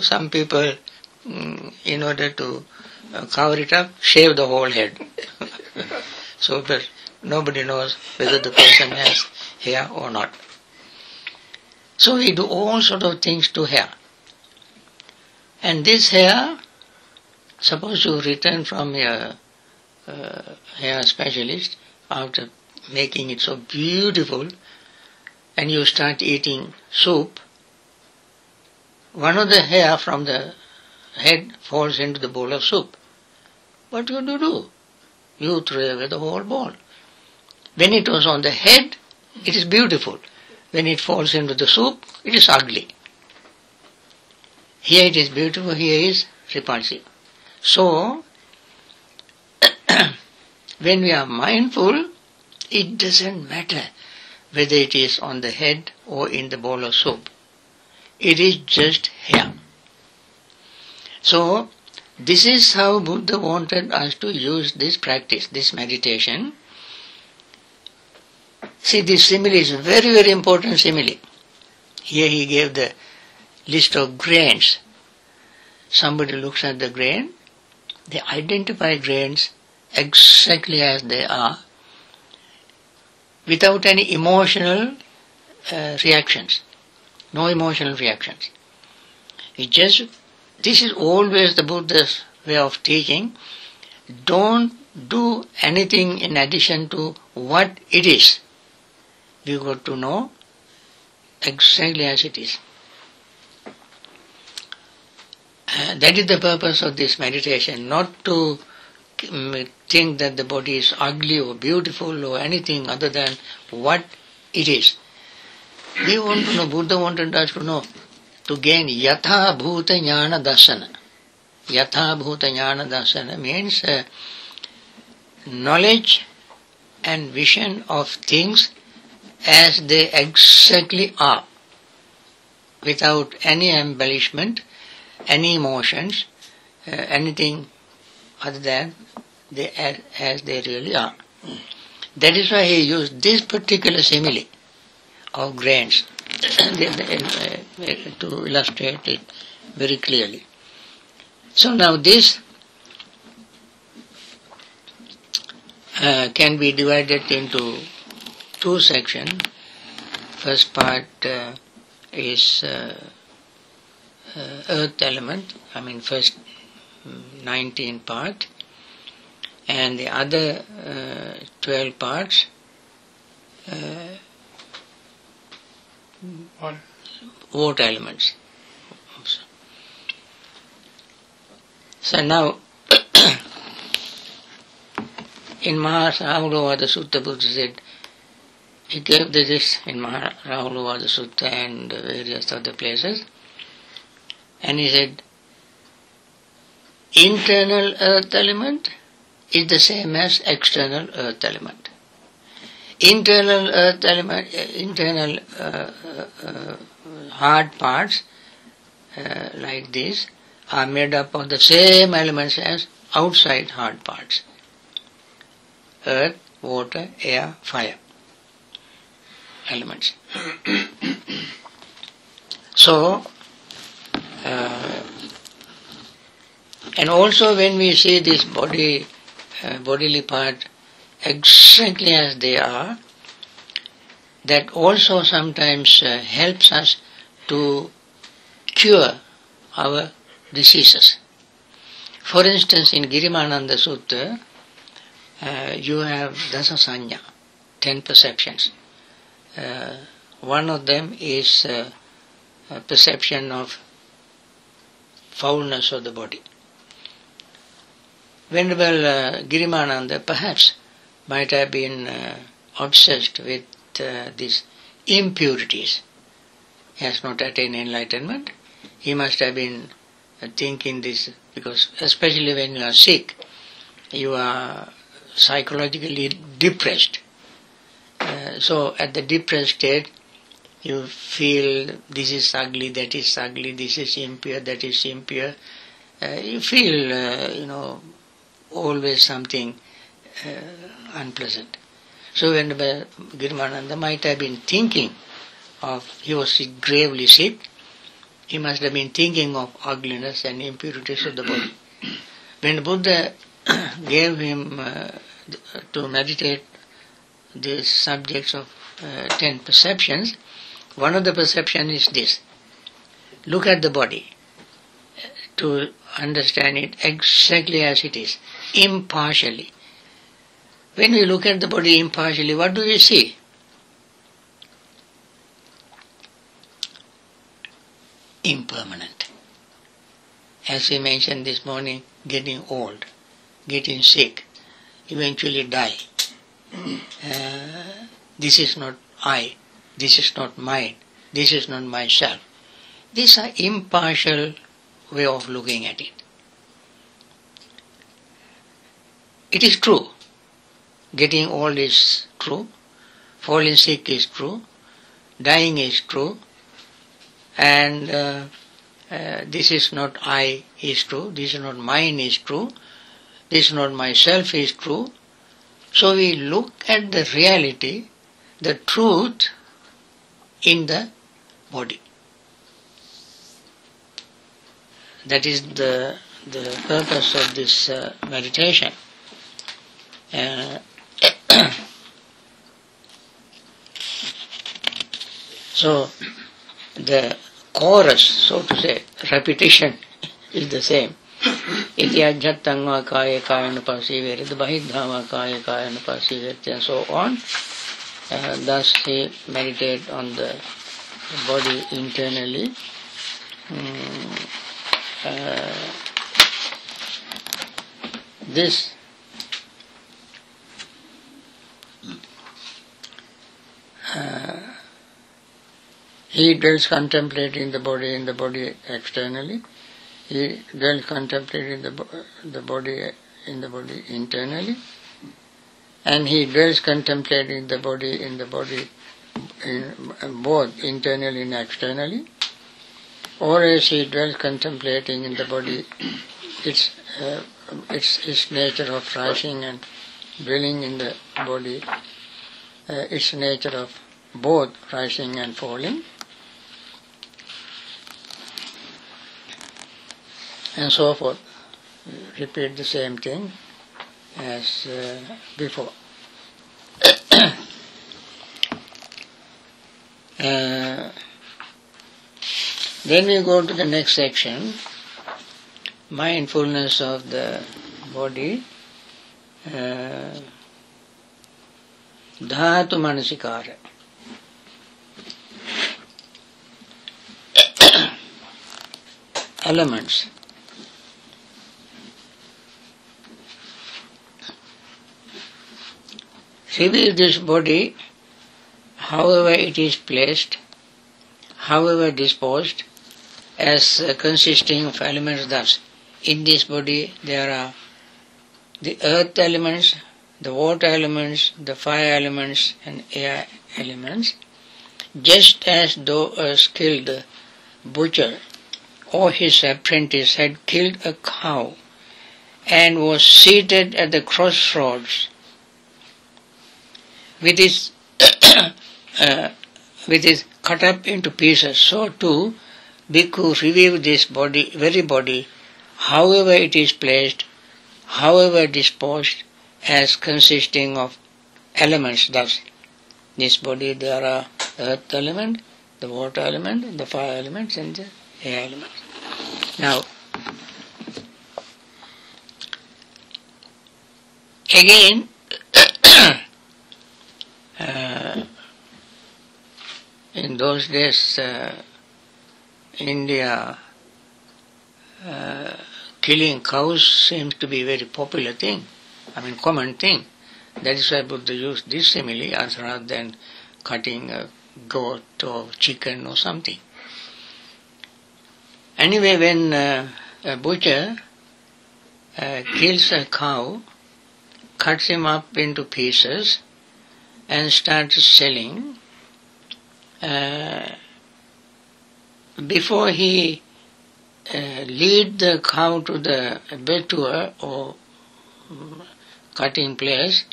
some people, in order to cover it up, shave the whole head. So that nobody knows whether the person has hair or not. So we do all sort of things to hair. And this hair, suppose you return from your hair specialist after making it so beautiful, and you start eating soup, one of the hair from the head falls into the bowl of soup. What you do? You throw away the whole bowl. When it was on the head, it is beautiful. When it falls into the soup, it is ugly. Here it is beautiful, here is repulsive. So, when we are mindful, it doesn't matter whether it is on the head or in the bowl of soup. It is just here. So, this is how Buddha wanted us to use this practice, this meditation. See, this simile is a very, very important simile. Here he gave the list of grains. Somebody looks at the grain, they identify grains exactly as they are, without any emotional reactions. No emotional reactions. This is always the Buddha's way of teaching. Don't do anything in addition to what it is. You got to know exactly as it is. That is the purpose of this meditation, not to think that the body is ugly or beautiful or anything other than what it is. We want to know, Buddha wanted us to know, to gain yatha bhuta jnana darsana. Yatha bhuta jnana darsana means knowledge and vision of things as they exactly are, without any embellishment, any emotions, anything other than as they really are. That is why he used this particular simile of grains to illustrate it very clearly. So now this can be divided into two sections. First part is earth element, first 19 part, and the other 12 parts water elements. So now in Maha Satipatthana Sutta, Buddha said, he gave this in Maha Satipatthana Sutta and various other places, and he said, internal earth element is the same as external earth element. Internal earth element, internal hard parts like this are made up of the same elements as outside hard parts. Earth, water, air, fire elements. So, and also when we see this bodily part exactly as they are, that also sometimes helps us to cure our diseases. For instance, in Girimananda Sutta, you have Dasa Sanya, 10 perceptions. One of them is perception of foulness of the body. Venerable Girimananda perhaps might have been obsessed with these impurities. He has not attained enlightenment. He must have been thinking this, because especially when you are sick, you are psychologically depressed. So at the depressed state, you feel this is ugly, that is ugly, this is impure, that is impure. You feel, always something unpleasant. So when Girimananda might have been thinking of, he was gravely sick, He must have been thinking of ugliness and impurities of the body. When Buddha gave him to meditate these subjects of 10 perceptions, one of the perceptions is this. Look at the body to understand it exactly as it is, impartially. When we look at the body impartially, what do we see? Impermanent. As we mentioned this morning, getting old, getting sick, eventually die. This is not I, this is not mine, this is not myself. These are impartial way of looking at it. It is true. Getting old is true. Falling sick is true. Dying is true. And this is not I is true. This is not mine is true. This is not myself is true. So we look at the reality, the truth in the body. That is the purpose of this meditation. So the chorus, so to say, repetition is the same. Iti ajjattang va kaya kayanupasivet, bahidha va kaya kayanupasivet, and so on. Thus he meditate on the body internally. This he dwells contemplating the body externally. He dwells contemplating the body internally, and he dwells contemplating the body in both internally and externally. Or as he dwells contemplating in the body, its nature of rising and dwelling in the body, its nature of both rising and falling, and so forth. Repeat the same thing as before. Then we go to the next section, mindfulness of the body, dhatu manasikara. Elements. See this body, however it is placed, however disposed, as consisting of elements. Thus, in this body there are the earth elements, the water elements, the fire elements and air elements, just as though a skilled butcher or his apprentice had killed a cow and was seated at the crossroads with his cut up into pieces. So too Bhikkhu review this very body, however it is placed, however disposed, as consisting of elements. Thus, this body there are earth element, the water element, the fire elements and the air elements. Now, again, in those days, India, killing cows seems to be a very popular thing, common thing. That is why Buddha used this simile as rather than cutting a goat or chicken or something. Anyway, when a butcher kills a cow, cuts him up into pieces and starts selling, before he lead the cow to the abattoir or cutting place,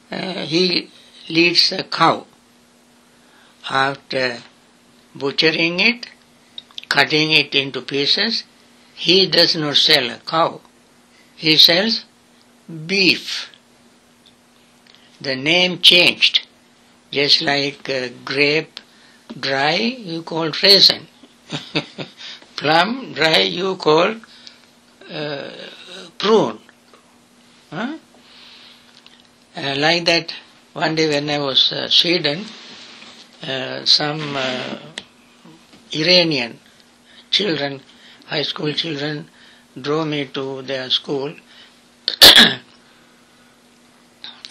he leads the cow after butchering it, cutting it into pieces. He does not sell a cow. He sells beef. The name changed. Just like grape dry, you call raisin. Plum dry, you call prune. Huh? Like that, one day when I was Sweden, some Iranian children, high school children, drove me to their school,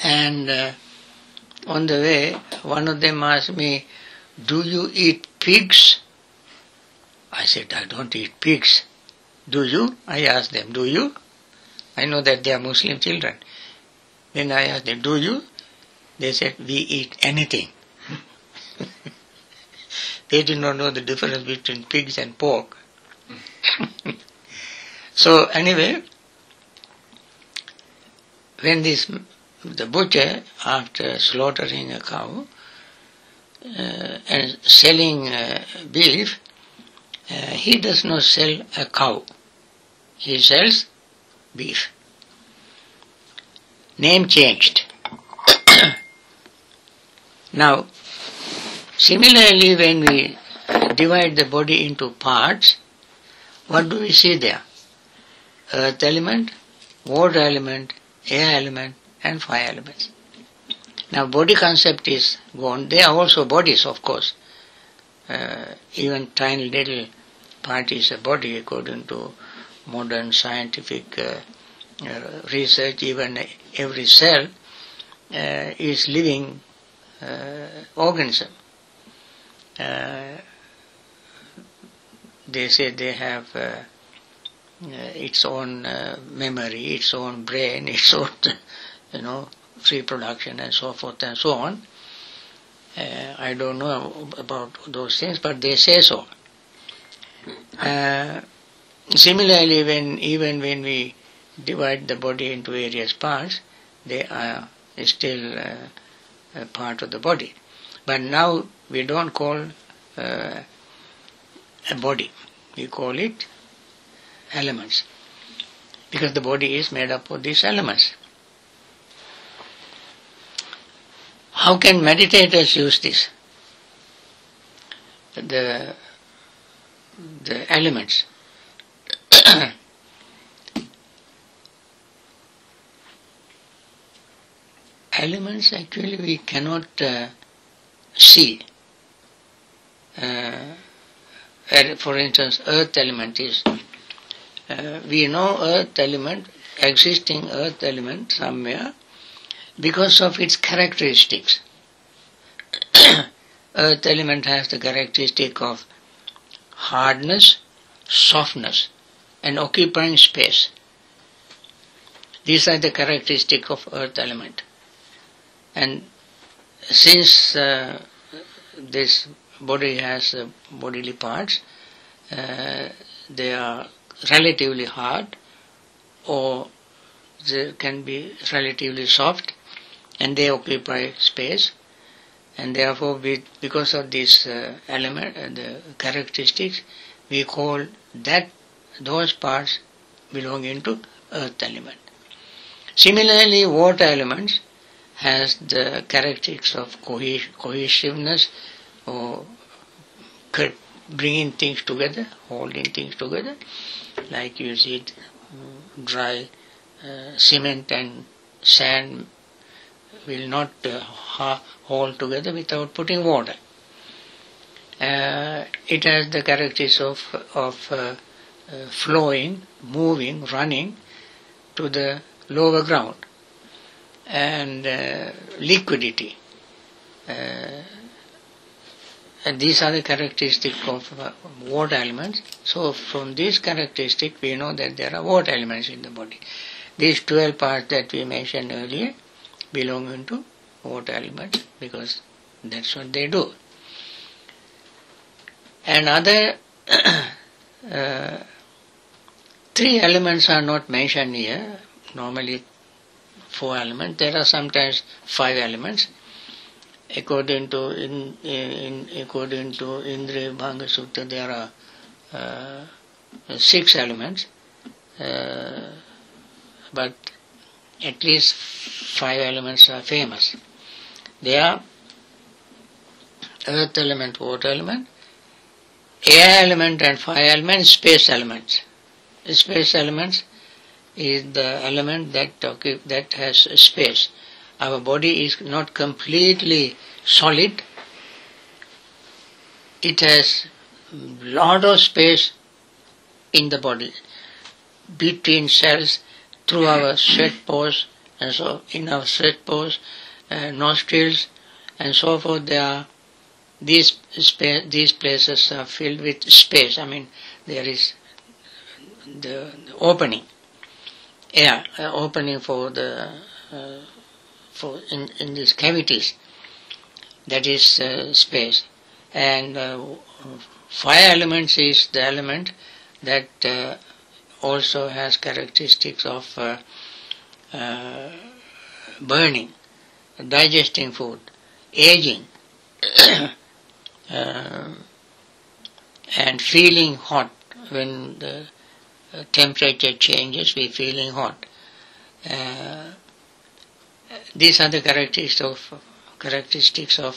and on the way, one of them asked me, "Do you eat pigs?" I said, "I don't eat pigs." "Do you?" I asked them, "Do you?" I know that they are Muslim children. Then I asked them, "Do you?" They said, "We eat anything." They did not know the difference between pigs and pork. So anyway, when the butcher, after slaughtering a cow and selling beef, he does not sell a cow. He sells beef. Name changed. Now, similarly, when we divide the body into parts, what do we see there? Earth element, water element, air element, and fire elements. Now, body concept is gone. They are also bodies, of course. Even tiny little part is a body according to modern scientific research. Even every cell is living organism. They say they have its own memory, its own brain, its own, reproduction and so forth and so on. I don't know about those things, but they say so. Similarly, even when we divide the body into various parts, they are still a part of the body. But now we don't call a body, we call it elements, because the body is made up of these elements. How can meditators use this? The elements. Elements actually we cannot see. For instance, earth element is, we know earth element, existing earth element somewhere, because of its characteristics. Earth element has the characteristic of hardness, softness, and occupying space. These are the characteristics of earth element. And since this body has bodily parts, they are relatively hard, or they can be relatively soft, and they occupy space, and therefore because of this element, the characteristics, we call those parts belonging to earth element. Similarly, water elements has the characteristics of cohesiveness, or bringing things together, holding things together, like you see dry cement and sand will not hold together without putting water. It has the characteristics of flowing, moving, running to the lower ground, and liquidity. And these are the characteristics of water elements. So from these characteristics we know that there are water elements in the body. These 12 parts that we mentioned earlier belong into water elements, because that's what they do. And other 3 elements are not mentioned here. Normally 4 elements. There are sometimes 5 elements. according to according to Indriya Bhanga Sutta, there are 6 elements, but at least 5 elements are famous. They are earth element, water element, air element and fire element, space elements. Space elements is the element that has space. Our body is not completely solid. It has lot of space in the body, between cells, through our sweat pores, and so in our sweat pores, nostrils, and so forth. There are these places are filled with space. I mean, there is the opening, air opening for the in these cavities. That is space. And fire elements is the element that also has characteristics of burning, digesting food, aging, and feeling hot. When the temperature changes, we feeling hot. These are the characteristics of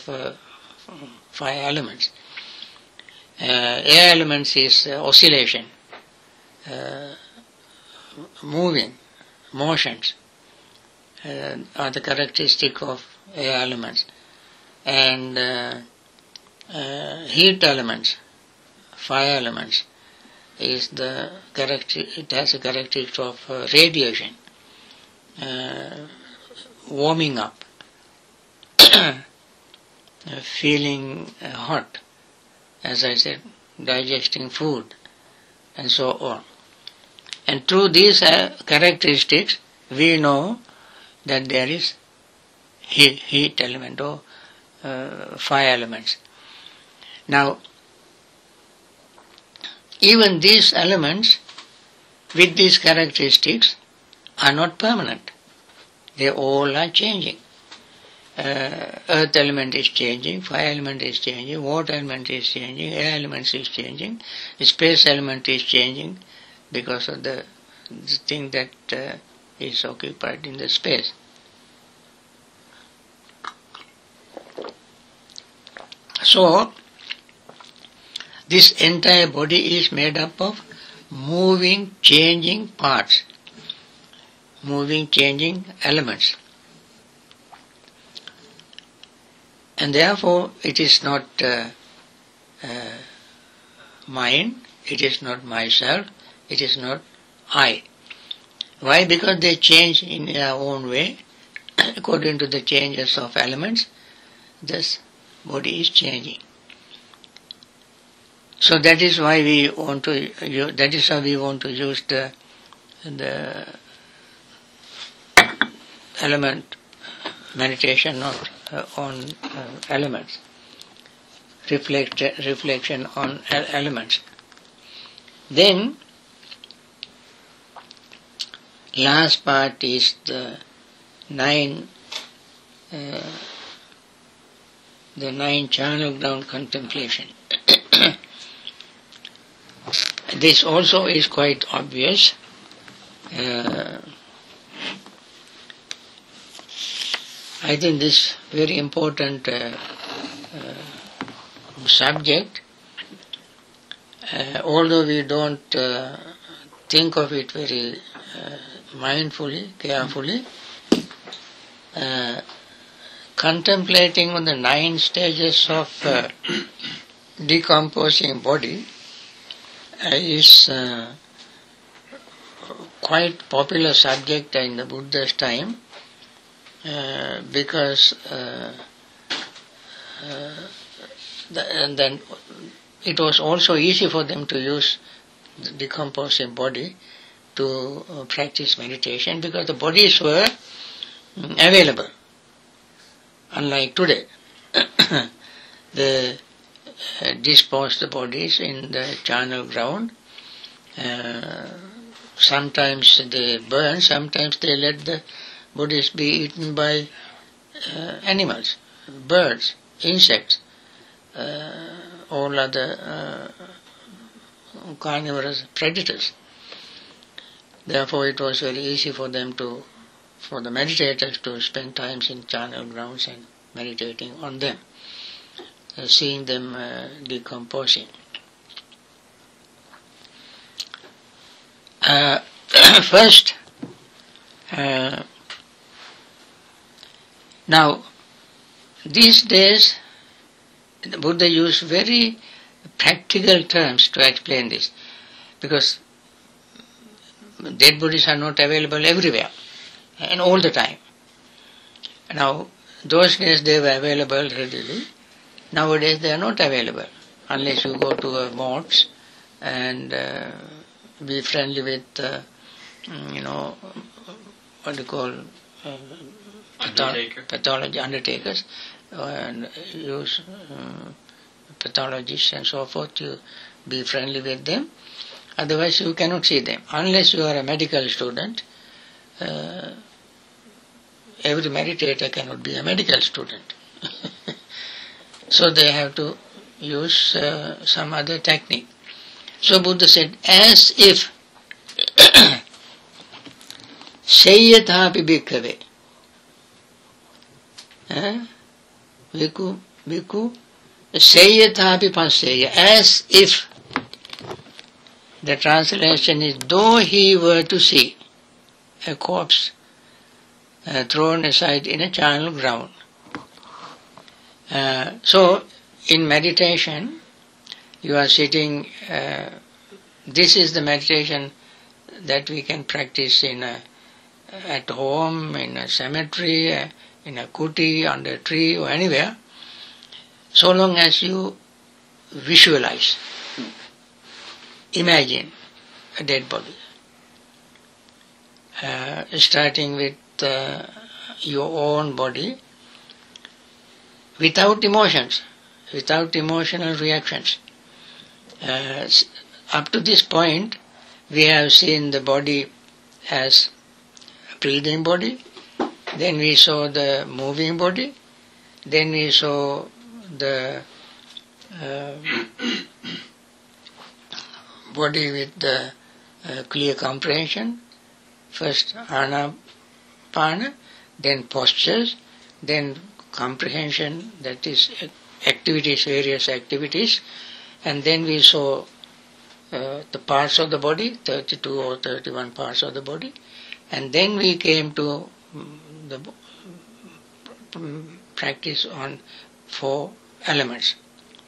fire elements. Air elements is oscillation, moving, motions are the characteristic of air elements. And heat elements, fire elements, is it has a characteristic of radiation, warming up, feeling hot, as I said, digesting food, and so on. And through these characteristics, we know that there is heat element or fire elements. Now, even these elements with these characteristics are not permanent. They all are changing. Earth element is changing, fire element is changing, water element is changing, air element is changing, space element is changing because of the thing that is occupied in the space. So, this entire body is made up of moving, changing parts, moving, changing elements. And therefore, it is not mine, it is not myself, it is not I. Why? Because they change in their own way, according to the changes of elements. This body is changing. So that is why we want to. That is how we want to use the element meditation, not on elements. Reflection on elements. Then last part is the nine channel ground contemplation. This also is quite obvious. I think this very important subject, although we don't think of it very mindfully, carefully, contemplating on the 9 stages of decomposing body is quite popular subject in the Buddha's time, because and then it was also easy for them to use the decomposing body to practice meditation, because the bodies were available. Unlike today, they dispose the bodies in the charnel ground. Sometimes they burn, sometimes they let the bodies be eaten by animals. birds, insects, all other carnivorous predators. Therefore, it was very easy for the meditators to spend times in charnel grounds and meditating on them, seeing them decomposing. First, now, these days, the Buddha used very practical terms to explain this, because dead bodies are not available everywhere and all the time. Now, those days they were available readily. Nowadays they are not available unless you go to a mosque and be friendly with, what you call pathology undertakers, and use pathologists and so forth to be friendly with them. Otherwise you cannot see them. Unless you are a medical student, every meditator cannot be a medical student. So they have to use some other technique. So Buddha said, as if Sayyathapi bhikkhave. Bhikkhu Sayyathapi passeya. As if, the translation is, though he were to see a corpse thrown aside in a charnel ground. So, in meditation, you are sitting, this is the meditation that we can practice at home, in a cemetery, in a kuti, under a tree or anywhere, so long as you visualize, imagine a dead body, starting with your own body, without emotions, without emotional reactions. Up to this point, we have seen the body as a breathing body, then we saw the moving body, then we saw the body with the clear comprehension, first anapana, then postures, then comprehension, that is activities, various activities, and then we saw the parts of the body, 32 or 31 parts of the body, and then we came to the practice on 4 elements,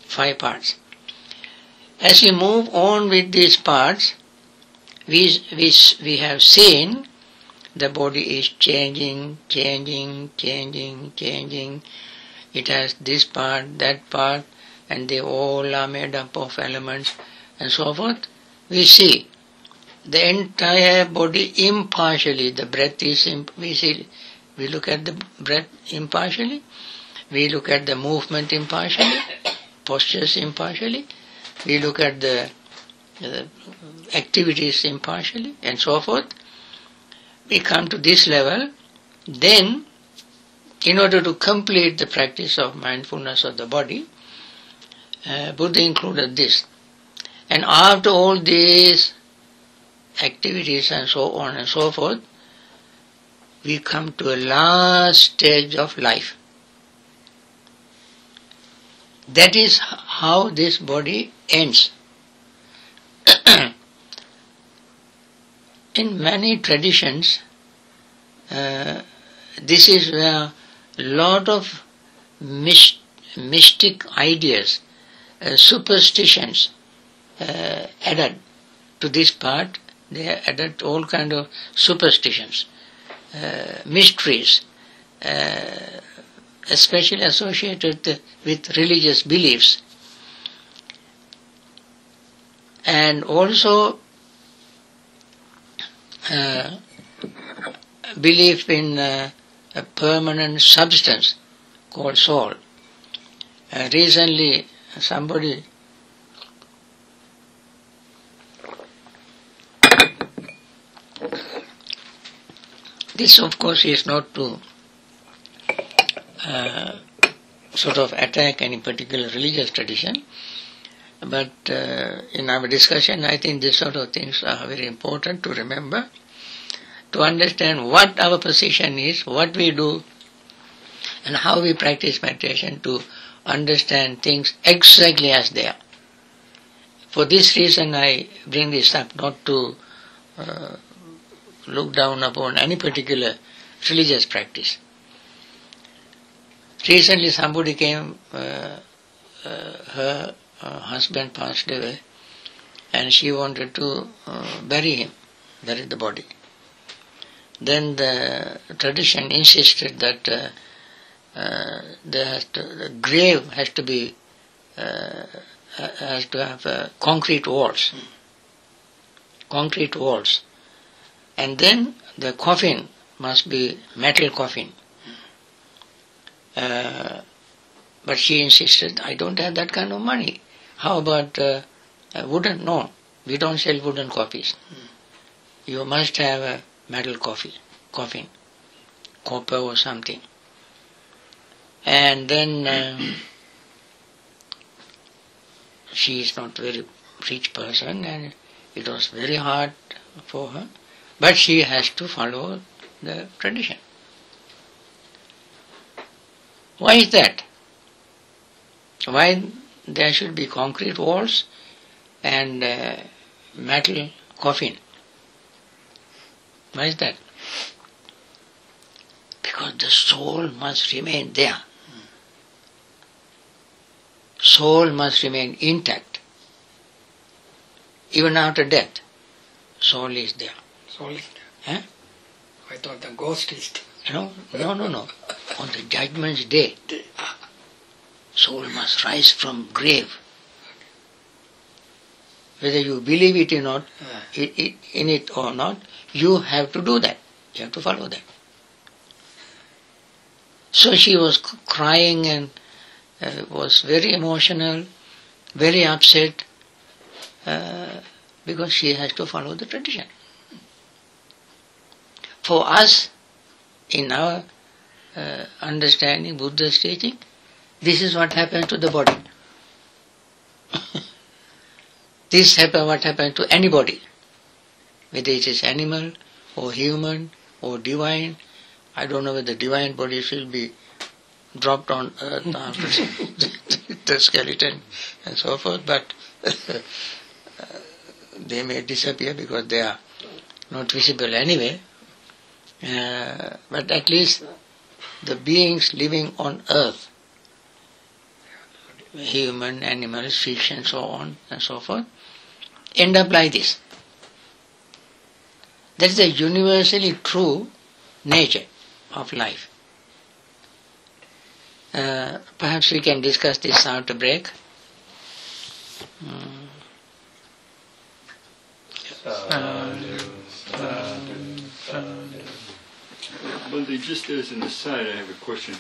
5 parts. As we move on with these parts, we have seen the body is changing. It has this part, that part, and they all are made up of elements and so forth. We see the entire body impartially. The breath is, we look at the breath impartially, we look at the movement impartially, postures impartially, we look at the activities impartially, and so forth. We come to this level. Then, in order to complete the practice of mindfulness of the body, Buddha included this. And after all these activities and so on and so forth, we come to a last stage of life. That is how this body ends. In many traditions, this is where a lot of mystic ideas, superstitions added to this part. They added all kind of superstitions, mysteries, especially associated with religious beliefs, and also belief in a permanent substance called soul. Recently, somebody this of course is not to sort of attack any particular religious tradition, but in our discussion I think these sort of things are very important to remember, to understand what our position is, what we do, and how we practice meditation to understand things exactly as they are. For this reason I bring this up, not to look down upon any particular religious practice. Recently somebody came, her husband passed away, and she wanted to bury the body. Then the tradition insisted that the grave has to have concrete walls, and then the coffin must be metal coffin. But she insisted, I don't have that kind of money. How about wooden? No, we don't sell wooden coffins. You must have a metal coffin, copper or something. And then she is not a very rich person, and it was very hard for her, but she has to follow the tradition. Why is that? Why there should be concrete walls and metal coffin? Why is that? Because the soul must remain there. Soul must remain intact. Even after death, soul is there. Soul is there? Huh? I thought the ghost is there. No. On the judgment's day, soul must rise from grave. Whether you believe it or not, in it or not, you have to do that. You have to follow that. So she was crying and was very emotional, very upset, because she has to follow the tradition. For us, in our understanding, Buddha's teaching, this is what happens to the body. This is what happens to anybody, whether it is animal or human or divine. I don't know whether divine bodies will be dropped on earth after the skeleton and so forth, but they may disappear because they are not visible anyway. But at least the beings living on earth, human, animals, fish and so on and so forth, end up like this. That is a universally true nature of life. Perhaps we can discuss this after break. Bhante, just as an aside, I have a question.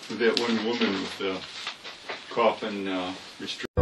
With that one woman with the coffin restriction.